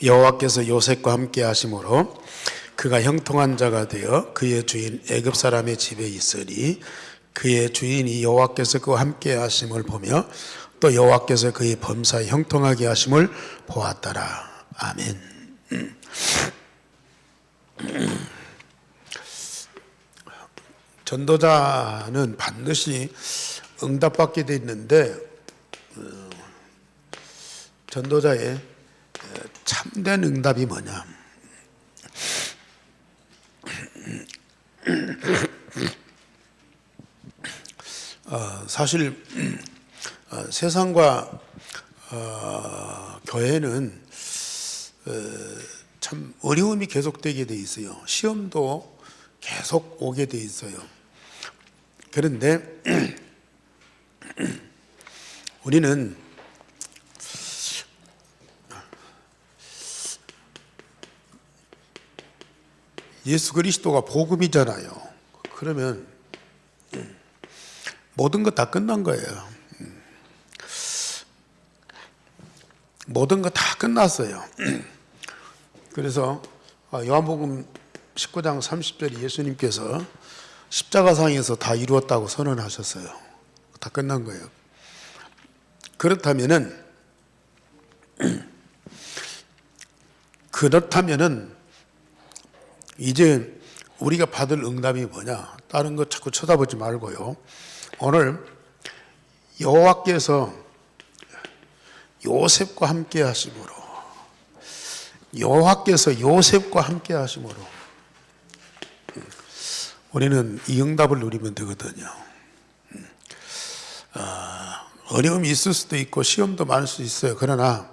여호와께서 요셉과 함께 하심으로 그가 형통한 자가 되어 그의 주인 애굽 사람의 집에 있으니 그의 주인이 여호와께서 그와 함께 하심을 보며 또 여호와께서 그의 범사에 형통하게 하심을 보았더라. 아멘. 전도자는 반드시 응답받게 돼 있는데 전도자의 참된 응답이 뭐냐? 사실 세상과 교회는 참 어려움이 계속되게 돼 있어요. 시험도 계속 오게 돼 있어요. 그런데 우리는 예수 그리스도가 복음이잖아요. 그러면 모든 것 다 끝난 거예요. 모든 것 다 끝났어요. 그래서 요한복음 19장 30절에 예수님께서 십자가상에서 다 이루었다고 선언하셨어요. 다 끝난 거예요. 그렇다면은 이제 우리가 받을 응답이 뭐냐? 다른 거 자꾸 쳐다보지 말고요. 오늘 여호와께서 요셉과 함께 하심으로 우리는 이 응답을 누리면 되거든요. 어려움이 있을 수도 있고 시험도 많을 수 있어요. 그러나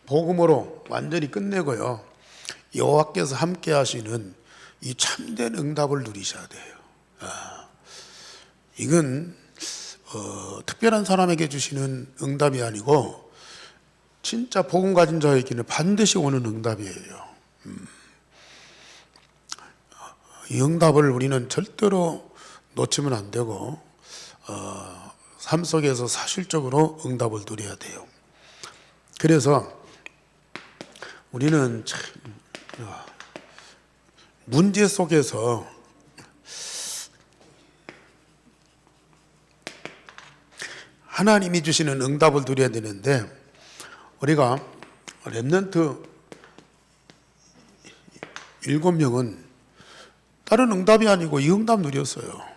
복음으로 완전히 끝내고요. 여호와께서 함께 하시는 이 참된 응답을 누리셔야 돼요. 이건 특별한 사람에게 주시는 응답이 아니고 진짜 복음 가진 자에게는 반드시 오는 응답이에요. 이 응답을 우리는 절대로 놓치면 안 되고 삶 속에서 사실적으로 응답을 누려야 돼요. 그래서 우리는 참 문제 속에서 하나님이 주시는 응답을 누려야 되는데 우리가 렘넌트 7명은 다른 응답이 아니고 이 응답 누렸어요.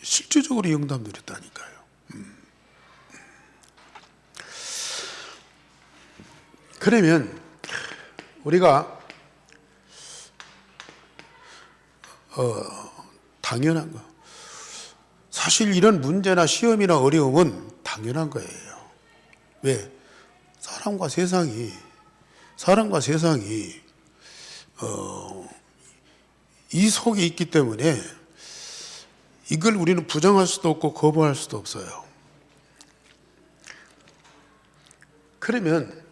실질적으로 이 응답 누렸다니까요. 그러면 우리가 당연한 거. 사실 이런 문제나 시험이나 어려움은 당연한 거예요. 왜? 사람과 세상이 이 속에 있기 때문에 이걸 우리는 부정할 수도 없고 거부할 수도 없어요. 그러면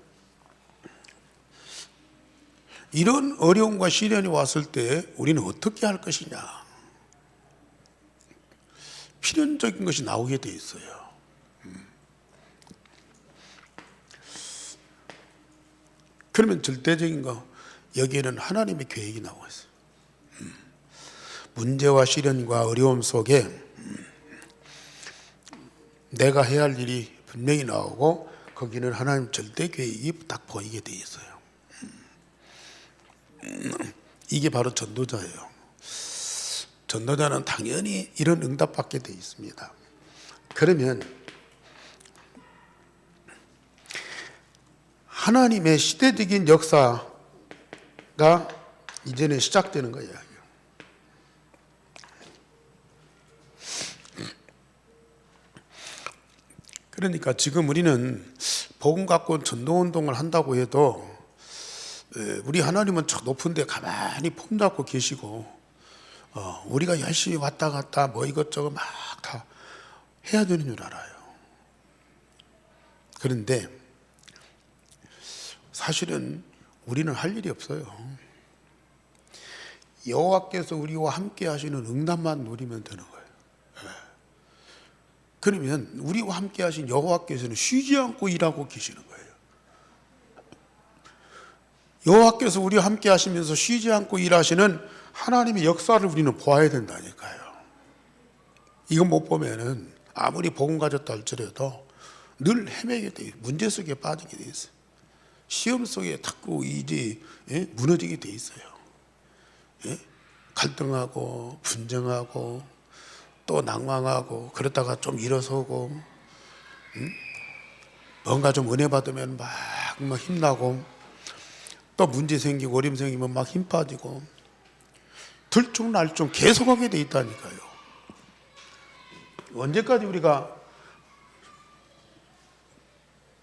이런 어려움과 시련이 왔을 때 우리는 어떻게 할 것이냐? 필연적인 것이 나오게 돼 있어요. 그러면 절대적인 거, 여기에는 하나님의 계획이 나오고 있어요. 문제와 시련과 어려움 속에 내가 해야 할 일이 분명히 나오고 거기는 하나님 절대 계획이 딱 보이게 돼 있어요. 이게 바로 전도자예요. 전도자는 당연히 이런 응답받게 돼 있습니다. 그러면 하나님의 시대적인 역사가 이제는 시작되는 거예요. 그러니까 지금 우리는 복음 갖고 전도운동을 한다고 해도 우리 하나님은 저 높은 데 가만히 폼 잡고 계시고 우리가 열심히 왔다 갔다 뭐 이것저것 막 다 해야 되는 줄 알아요. 그런데 사실은 우리는 할 일이 없어요. 여호와께서 우리와 함께 하시는 응답만 누리면 되는 거예요. 그러면 우리와 함께 하신 여호와께서는 쉬지 않고 일하고 계시는 거예요. 여호와께서 우리와 함께 하시면서 쉬지 않고 일하시는 하나님의 역사를 우리는 보아야 된다니까요. 이거 못 보면은 아무리 복음 가졌다 할지라도 늘 헤매게 돼 있어요. 문제 속에 빠지게 돼 있어요. 시험 속에 자꾸 일이 무너지게 돼 있어요. 갈등하고 분쟁하고 또 낭망하고 그러다가 좀 일어서고 뭔가 좀 은혜 받으면 막 힘나고 또 문제 생기고 어려움 생기면 막 힘 빠지고 들쭉날쭉 계속하게 돼 있다니까요. 언제까지 우리가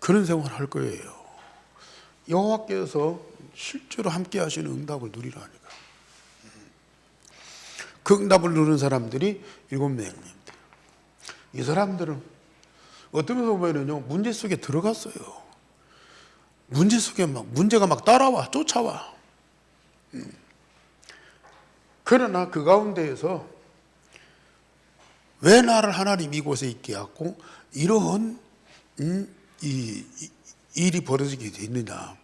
그런 생활을 할 거예요? 여호와께서 실제로 함께 하시는 응답을 누리라니까. 그 응답을 누리는 사람들이 7명입니다. 이 사람들은 어떤 면에서 보면요, 문제 속에 들어갔어요. 문제 속에 문제가 따라와, 쫓아와. 그러나 그 가운데에서 왜 나를 하나님 이곳에 있게 하고 이러한 이 일이 벌어지게 됐느냐.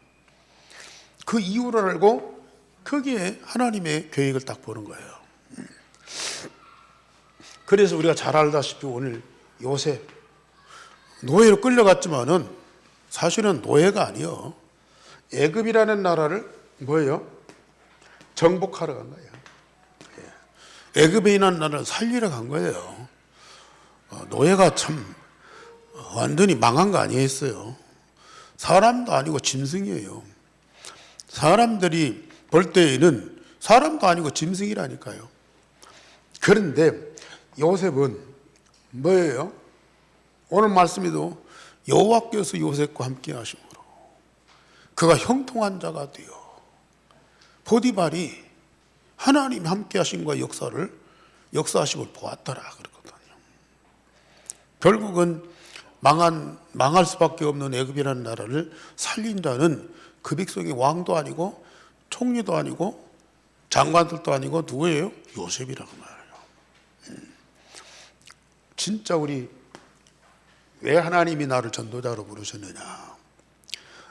그 이유를 알고 거기에 하나님의 계획을 딱 보는 거예요. 그래서 우리가 잘 알다시피 오늘 요셉 노예로 끌려갔지만은 사실은 노예가 아니요. 애굽이라는 나라를 뭐예요? 정복하러 간 거예요. 애굽에 있는 나라를 살리러 간 거예요. 노예가 참 완전히 망한 거 아니었어요. 사람도 아니고 짐승이에요. 사람들이 볼 때에는 사람도 아니고 짐승이라니까요. 그런데 요셉은 뭐예요? 오늘 말씀에도 여호와께서 요셉과 함께 하심으로 그가 형통한 자가 되어 포디발이 하나님 함께 하심과 역사하심을 보았더라 그러거든요. 결국은 망할 수밖에 없는 애굽이라는 나라를 살린 자는 그 백성의 왕도 아니고 총리도 아니고 장관들도 아니고 누구예요? 요셉이라고 말해요. 진짜 우리 왜 하나님이 나를 전도자로 부르셨느냐?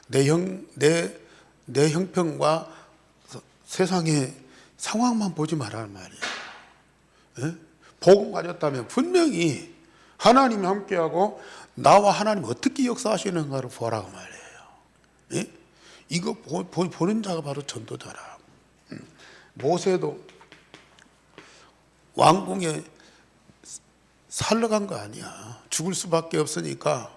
내 형편과 세상의 상황만 보지 말란 말이에요. 복음 가졌다면 분명히 하나님이 함께하고 나와 하나님 어떻게 역사하시는가를 보라고 말이에요. 이거 보는 자가 바로 전도자라. 모세도 왕궁에 살러 간 거 아니야. 죽을 수밖에 없으니까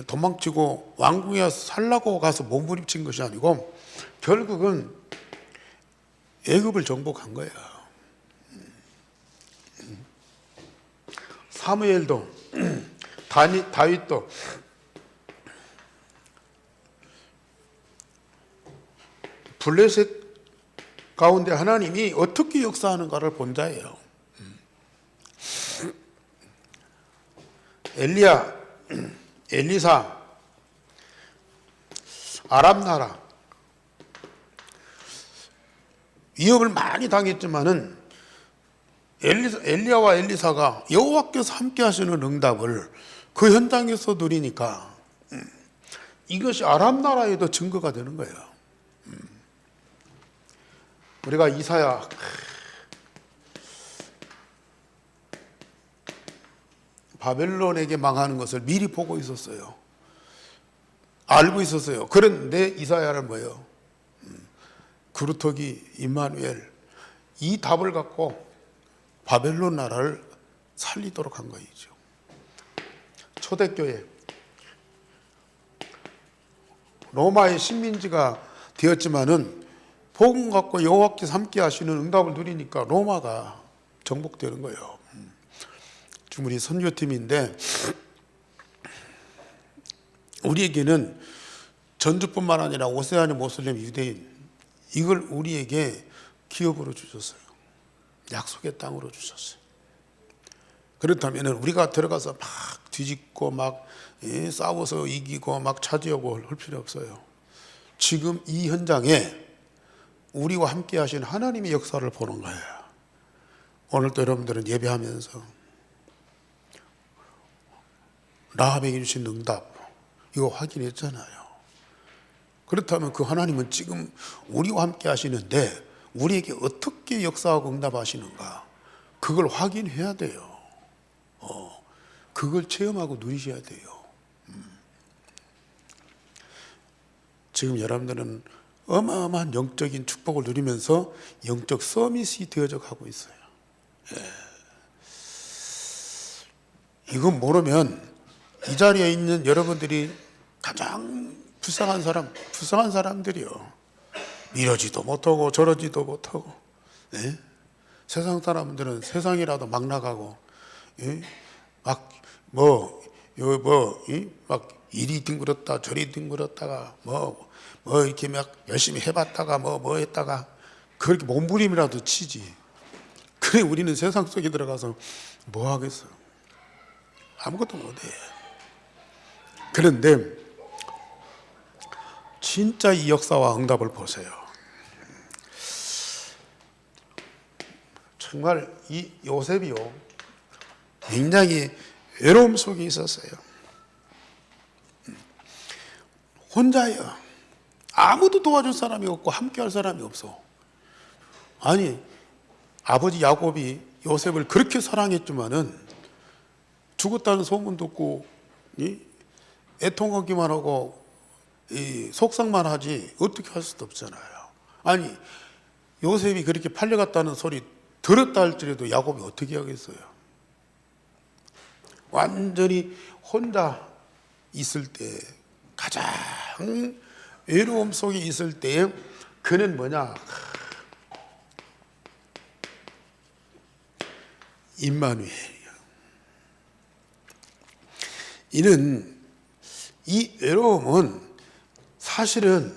도망치고 왕궁에 살라고 가서 몸부림친 것이 아니고 결국은 애굽을 정복한 거야. 사무엘도 다윗도 블레셋 가운데 하나님이 어떻게 역사하는가를 본 자예요. 엘리사, 아람 나라 위협을 많이 당했지만은 엘리야와 엘리사가 여호와께서 함께 하시는 응답을 그 현장에서 누리니까 이것이 아람 나라에도 증거가 되는 거예요. 우리가 이사야 바벨론에게 망하는 것을 미리 보고 있었어요. 알고 있었어요. 그런데 이사야는 뭐예요? 그루터기 임마누엘 이 답을 갖고 바벨론 나라를 살리도록 한 거이죠. 초대교회 로마의 식민지가 되었지만은 복음 갖고 여호와께서 함께 하시는 응답을 누리니까 로마가 정복되는 거예요. 지금 우리 선교팀인데 우리에게는 전주뿐만 아니라 오세아니 모슬렘 유대인 이걸 우리에게 기업으로 주셨어요. 약속의 땅으로 주셨어요. 그렇다면 우리가 들어가서 막 뒤집고 막 싸워서 이기고 막 차지하고 할 필요 없어요. 지금 이 현장에 우리와 함께 하신 하나님의 역사를 보는 거예요. 오늘도 여러분들은 예배하면서 라합에게 주신 응답 이거 확인했잖아요. 그렇다면 그 하나님은 지금 우리와 함께 하시는데 우리에게 어떻게 역사하고 응답하시는가, 그걸 확인해야 돼요. 그걸 체험하고 누리셔야 돼요. 지금 여러분들은 어마어마한 영적인 축복을 누리면서 영적 서밋이 되어져 가고 있어요. 이건 모르면 이 자리에 있는 여러분들이 가장 불쌍한 사람들이요. 이러지도 못하고 저러지도 못하고, 예? 세상 사람들은 세상이라도 막 나가고, 예? 막 이리 뒹굴었다 저리 뒹굴었다가 뭐 이렇게 막 열심히 해봤다가 뭐 했다가 그렇게 몸부림이라도 치지. 그래 우리는 세상 속에 들어가서 뭐 하겠어요? 아무것도 못해. 그런데 진짜 이 역사와 응답을 보세요. 정말 이 요셉이요, 굉장히 외로움 속에 있었어요. 혼자예요. 아무도 도와줄 사람이 없고 함께할 사람이 없어. 아니, 아버지 야곱이 요셉을 그렇게 사랑했지만은 죽었다는 소문 듣고 애통하기만 하고 속상만 하지 어떻게 할 수도 없잖아요. 아니, 요셉이 그렇게 팔려갔다는 소리 들었다 할지라도 야곱이 어떻게 하겠어요? 완전히 혼자 있을 때, 가장 외로움 속에 있을 때 그는 뭐냐? 임마누엘이요. 이는 이 외로움은 사실은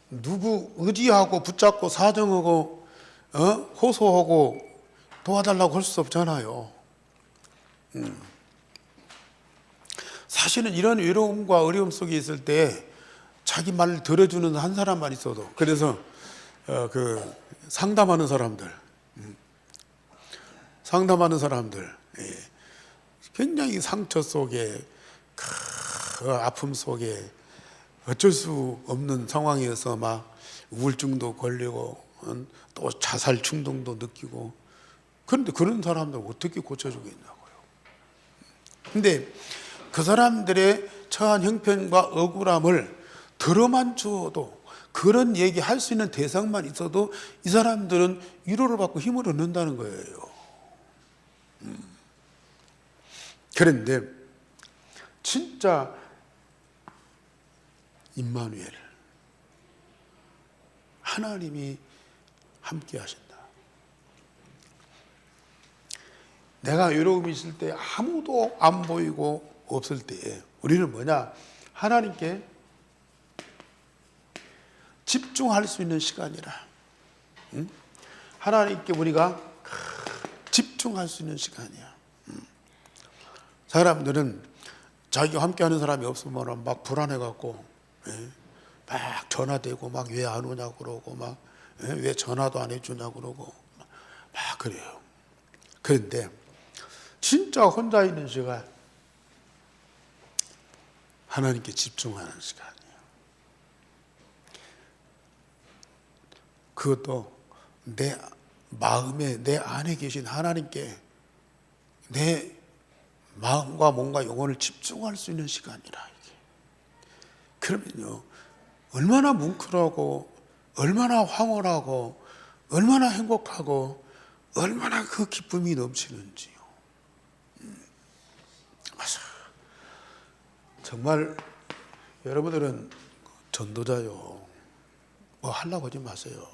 누구 의지하고 붙잡고 사정하고 호소하고 도와달라고 할 수 없잖아요. 사실은 이런 외로움과 어려움 속에 있을 때 자기 말을 들어주는 한 사람만 있어도, 그래서 그 상담하는 사람들, 예, 굉장히 상처 속에, 그 아픔 속에 어쩔 수 없는 상황이어서 막 우울증도 걸리고 또 자살 충동도 느끼고, 그런데 그런 사람들 어떻게 고쳐주겠냐고요. 근데 그 사람들의 처한 형편과 억울함을 들어만 주어도, 그런 얘기할 수 있는 대상만 있어도 이 사람들은 위로를 받고 힘을 얻는다는 거예요. 그런데 진짜 임마누엘, 하나님이 함께 하신다. 내가 외로움이 있을 때, 아무도 안 보이고 없을 때 우리는 뭐냐? 하나님께 집중할 수 있는 시간이라. 하나님께 우리가 집중할 수 있는 시간이야. 사람들은 자기가 함께하는 사람이 없으면 막 불안해갖고, 막 전화되고 막 왜 안 오냐고 그러고, 막 왜 전화도 안 해주냐고 그러고 막 그래요. 그런데 진짜 혼자 있는 시간, 하나님께 집중하는 시간이에요. 그것도 내 마음에, 내 안에 계신 하나님께 내 마음과 몸과 영혼을 집중할 수 있는 시간이라. 이게. 그러면요, 얼마나 뭉클하고 얼마나 황홀하고 얼마나 행복하고 얼마나 그 기쁨이 넘치는지요. 맞아. 정말 여러분들은 전도자요, 뭐 하려고 하지 마세요.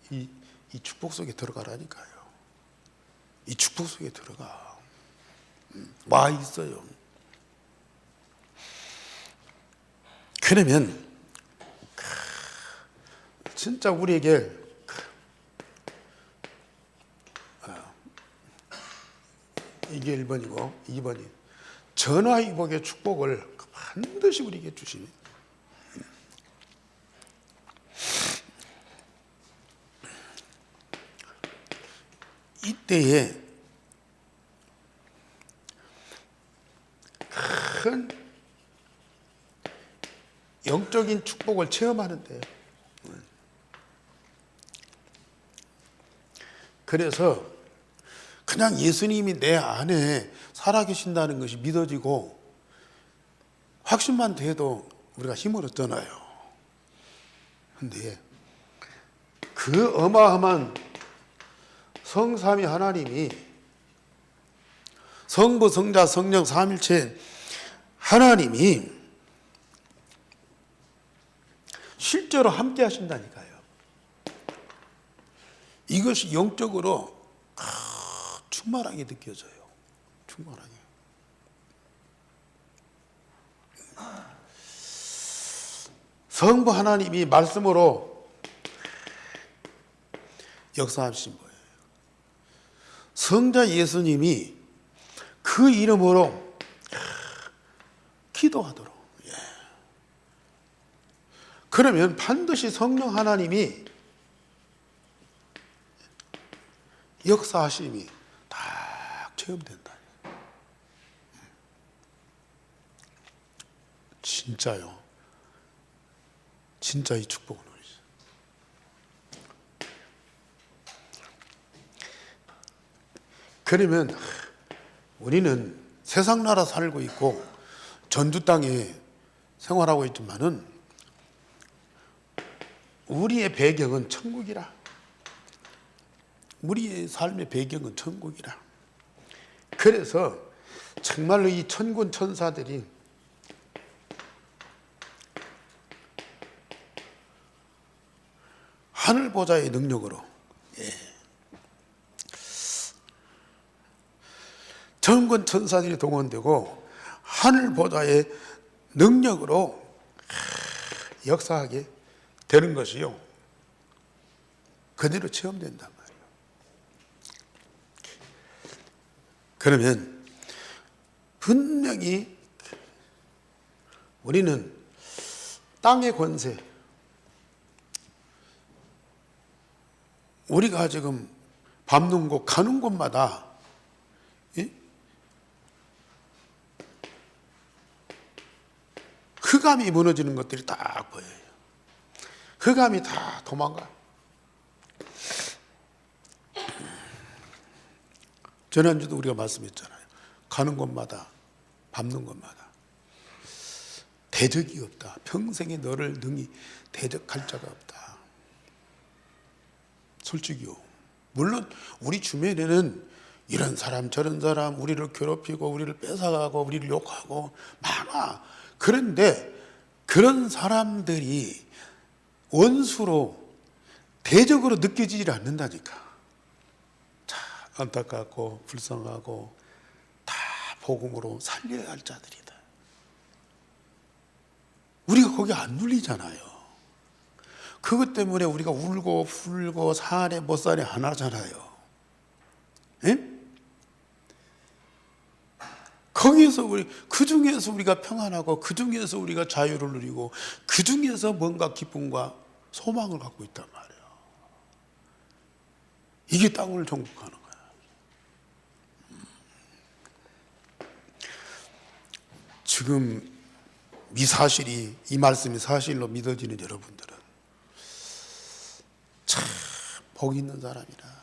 이 축복 속에 들어가라니까요. 이 축복 속에 들어가. 와 있어요. 그러면 진짜 우리에게 이게 1번이고 2번이 전화위복의 축복을 반드시 우리에게 주시니, 이때에 큰 영적인 축복을 체험하는데, 그래서 그냥 예수님이 내 안에 살아계신다는 것이 믿어지고 확신만 돼도 우리가 힘을 얻잖아요. 그런데 그 어마어마한 성삼위 하나님이, 성부, 성자, 성령 삼일체 하나님이 실제로 함께 하신다니까요. 이것이 영적으로 충만하게 느껴져요. 충만하게. 성부 하나님이 말씀으로 역사하신 거예요. 성자 예수님이 그 이름으로 기도하도록. 그러면 반드시 성령 하나님이 역사하심이 딱 체험된다. 진짜요. 진짜 이 축복은 우리죠. 그러면 우리는 세상 나라 살고 있고 전주 땅에 생활하고 있지만은 우리의 배경은 천국이라. 우리의 삶의 배경은 천국이라. 그래서 정말로 이 천군 천사들이 하늘 보좌의 능력으로, 천군 천사들이 동원되고 하늘 보좌의 능력으로 역사하게 되는 것이요, 그대로 체험된단 말이에요. 그러면 분명히 우리는 땅의 권세, 우리가 지금 밟는 곳, 가는 곳마다 흑암이 무너지는 것들이 딱 보여요. 흑암이 다 도망가. 지난주도 우리가 말씀했잖아요. 가는 곳마다, 밟는 곳마다 대적이 없다. 평생에 너를 능히 대적할 자가 없다. 솔직히요. 물론 우리 주변에는 이런 사람 저런 사람 우리를 괴롭히고 우리를 뺏어가고 우리를 욕하고 많아. 그런데 그런 사람들이 원수로 대적으로 느껴지질 않는다니까. 자, 안타깝고 불쌍하고 다 복음으로 살려야 할 자들이다. 우리가 거기 안 눌리잖아요. 그것 때문에 우리가 울고 풀고 사내 못 사내 안 하잖아요. 예? 거기에서 그 중에서 우리가 평안하고 그 중에서 우리가 자유를 누리고 그 중에서 뭔가 기쁨과 소망을 갖고 있단 말이에요. 이게 땅을 정복하는 거야. 지금 이 사실이, 이 말씀이 사실로 믿어지는 여러분들은 참 복 있는 사람이라.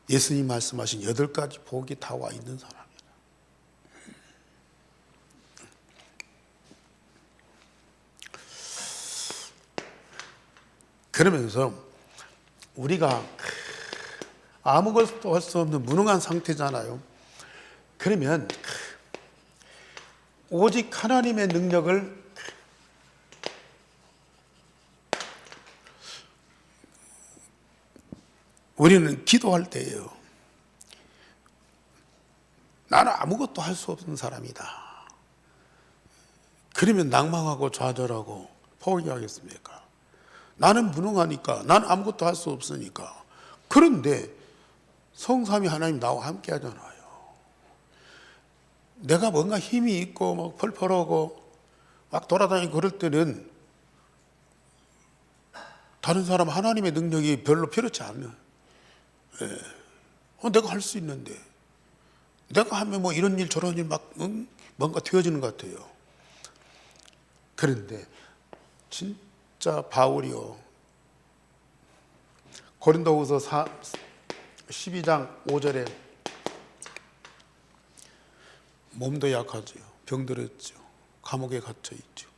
예수님 말씀하신 8가지 복이 다 와 있는 사람이다. 그러면서 우리가 아무것도 할 수 없는 무능한 상태잖아요. 그러면 오직 하나님의 능력을 우리는 기도할 때예요. 나는 아무것도 할 수 없는 사람이다. 그러면 낭망하고 좌절하고 포기하겠습니까? 나는 무능하니까, 나는 아무것도 할 수 없으니까. 그런데 성삼위 하나님 나와 함께 하잖아요. 내가 뭔가 힘이 있고 막 펄펄하고 막 돌아다니고 그럴 때는 다른 사람 하나님의 능력이 별로 필요치 않아요. 내가 할 수 있는데 내가 하면 뭐 이런 일 저런 일 막 뭔가 되어지는 것 같아요. 그런데 진짜 바울이요, 고린도후서 12장 5절에 몸도 약하죠, 병들었죠, 감옥에 갇혀 있죠,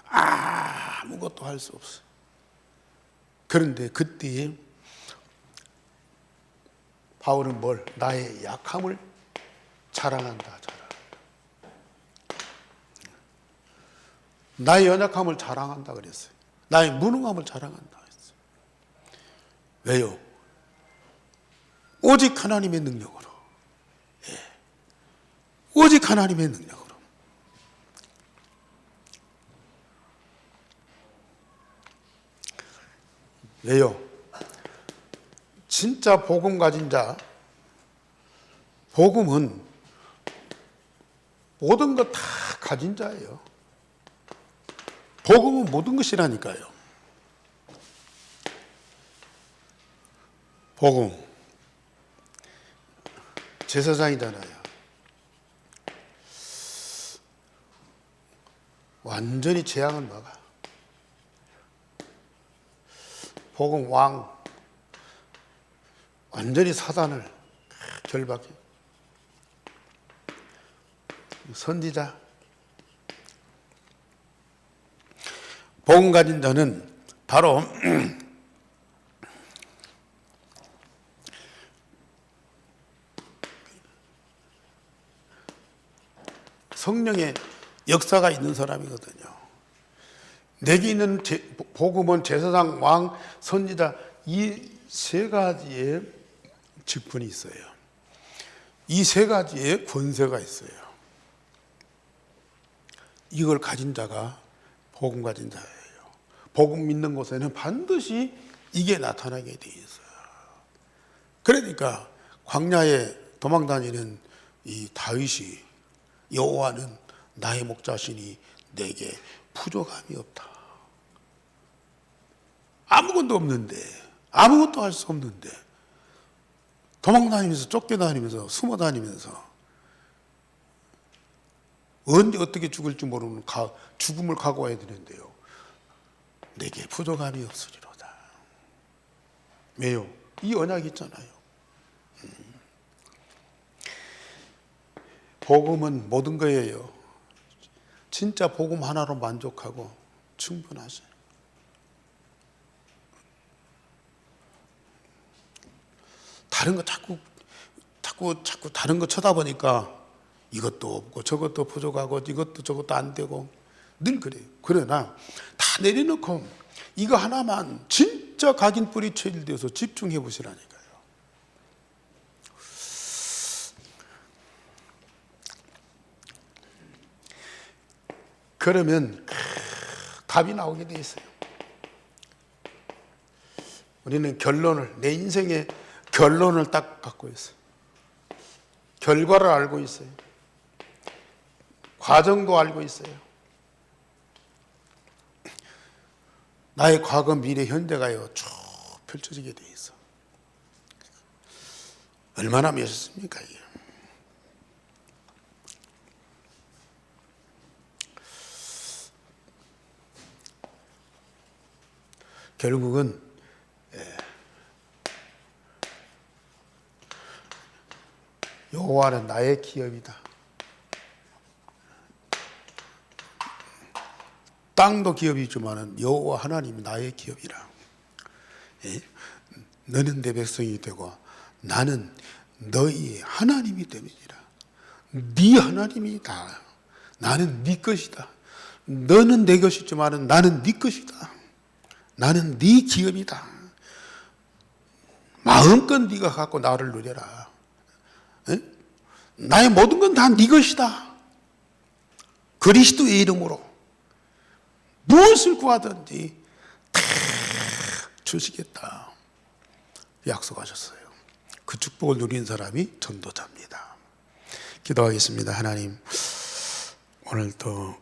아무것도 할 수 없어요. 그런데 그때 바울은 뭘? 나의 약함을 자랑한다. 나의 연약함을 자랑한다 그랬어요. 나의 무능함을 자랑한다 그랬어요. 왜요? 오직 하나님의 능력으로. 오직 하나님의 능력으로. 왜요? 진짜 복음 가진 자, 복음은 모든 것 다 가진 자예요. 복음은 모든 것이라니까요. 복음, 제사장이잖아요. 완전히 재앙을 막아. 복음 왕, 완전히 사단을 결박해. 선지자, 복음 가진 자는 바로 성령의 역사가 있는 사람이거든요. 내게 있는 복음은 제사장, 왕, 선지자, 이 세 가지의 직분이 있어요. 이 세 가지의 권세가 있어요. 이걸 가진 자가 복음 가진 자예요. 복음 믿는 곳에는 반드시 이게 나타나게 돼 있어요. 그러니까 광야에 도망다니는 이 다윗이, 여호와는 나의 목자시니 내게 부족함이 없다. 아무것도 없는데, 아무것도 할 수 없는데 도망다니면서, 쫓겨다니면서, 숨어다니면서 언제 어떻게 죽을지 모르는 죽음을 각오해야 되는데요, 내게 부족함이 없으리로다. 왜요? 이 언약이 있잖아요. 복음은 모든 거예요. 진짜 복음 하나로 만족하고 충분하세요. 다른 거 자꾸 다른 거 쳐다보니까 이것도 없고 저것도 부족하고 이것도 저것도 안 되고 늘 그래요. 그러나 다 내려놓고 이거 하나만 진짜 각인 뿌리 체질되어서 집중해 보시라니까요. 그러면 답이 나오게 돼 있어요. 우리는 결론을, 내 인생의 결론을 딱 갖고 있어요. 결과를 알고 있어요. 과정도 알고 있어요. 나의 과거, 미래, 현재가요 쭉 펼쳐지게 돼 있어. 얼마나 멋있습니까 이게. 결국은 여호와는 나의 기업이다. 땅도 기업이지만 여호와 하나님이 나의 기업이라. 너는 내 백성이 되고 나는 너희 하나님이 됨이니라. 네 하나님이다. 나는 네 것이다. 너는 내 것이지만 나는 네 것이다. 나는 네 기업이다. 마음껏 네가 갖고 나를 누려라. 나의 모든 건 다 네 것이다. 그리스도의 이름으로 무엇을 구하든지 다 주시겠다 약속하셨어요. 그 축복을 누린 사람이 전도자입니다. 기도하겠습니다. 하나님, 오늘도